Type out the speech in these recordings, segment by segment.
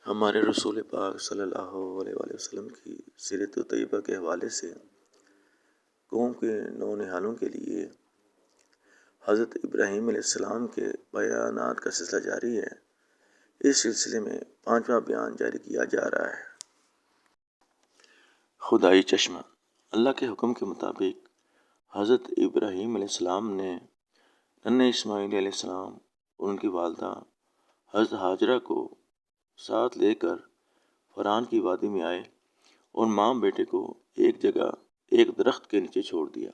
ہمارے رسول پاک صلی اللہ علیہ وآلہ وسلم کی سیرت طیبہ کے حوالے سے قوم کے نونہالوں کے لیے حضرت ابراہیم علیہ السلام کے بیانات کا سلسلہ جاری ہے۔ اس سلسلے میں 5واں بیان جاری کیا جا رہا ہے۔ خدائی چشمہ۔ اللہ کے حکم کے مطابق حضرت ابراہیم علیہ السلام نے ننھے اسماعیل علیہ السلام اور ان کی والدہ حضرت ہاجرہ کو ساتھ لے کر فران کی وادی میں آئے اور ماں بیٹے کو ایک جگہ ایک درخت کے نیچے چھوڑ دیا۔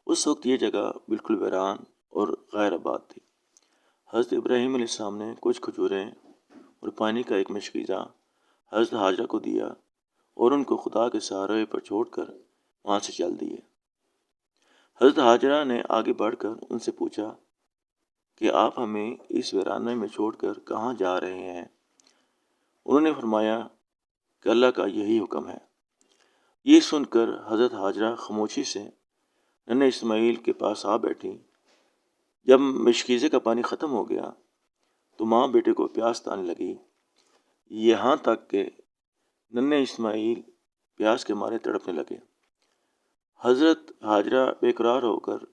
اس وقت یہ جگہ بالکل ویران اور غیر آباد تھی۔ حضرت ابراہیم علیہ السلام نے کچھ کھجوریں اور پانی کا ایک مشکیزہ حضرت ہاجرہ کو دیا اور ان کو خدا کے سہارے پر چھوڑ کر وہاں سے چل دیے۔ حضرت ہاجرہ نے آگے بڑھ کر ان سے پوچھا کہ آپ ہمیں اس ویرانے میں چھوڑ کر کہاں جا رہے ہیں؟ انہوں نے فرمایا کہ اللہ کا یہی حکم ہے۔ یہ سن کر حضرت ہاجرہ خاموشی سے ننھے اسماعیل کے پاس آ بیٹھی۔ جب مشکیزے کا پانی ختم ہو گیا تو ماں بیٹے کو پیاس آنے لگی، یہاں تک کہ ننھے اسماعیل پیاس کے مارے تڑپنے لگے۔ حضرت ہاجرہ بے قرار ہو کر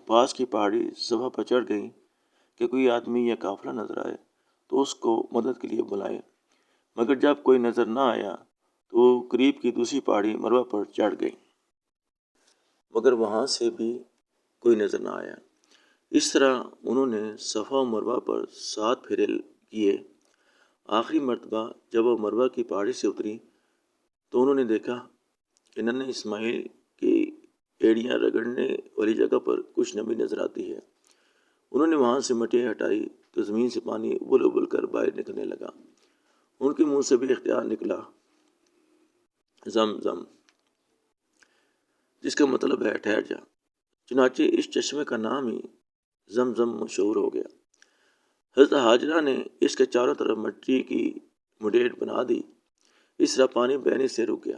پاس کی پہاڑی صفحہ پر چڑھ گئیں کہ کوئی آدمی یا قافلہ نظر آئے تو اس کو مدد کے لیے بلائے، مگر جب کوئی نظر نہ آیا تو وہ قریب کی دوسری پہاڑی مروہ پر چڑھ گئیں، مگر وہاں سے بھی کوئی نظر نہ آیا۔ اس طرح انہوں نے صفا و مروہ پر 7 پھیرے کیے۔ آخری مرتبہ جب وہ مروہ کی پہاڑی سے اتری تو انہوں نے دیکھا کہ ننھے اسماعیل کی ایڑیاں رگڑنے والی جگہ پر کچھ نمی نظر آتی ہے۔ انہوں نے وہاں سے مٹی ہٹائی تو زمین سے پانی ابل ابل کر باہر نکلنے لگا۔ ان کے منہ سے بھی اختیار نکلا، زم زم، جس کا مطلب ہے ٹھہر جا۔ چنانچہ اس چشمے کا نام ہی زمزم مشہور ہو گیا۔ حضرت ہاجرہ نے اس کے چاروں طرف مٹی کی مڈیر بنا دی، اس طرح پانی بہنے سے رک گیا۔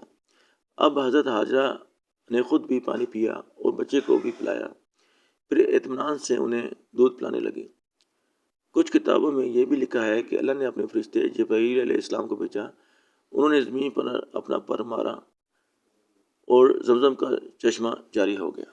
اب حضرت ہاجرہ نے خود بھی پانی پیا اور بچے کو بھی پلایا، پھر اطمینان سے انہیں دودھ پلانے لگی۔ کچھ کتابوں میں یہ بھی لکھا ہے کہ اللہ نے اپنے فرشتے جبرائیل علیہ السلام کو بھیجا، انہوں نے زمین پر اپنا پر مارا اور زمزم کا چشمہ جاری ہو گیا۔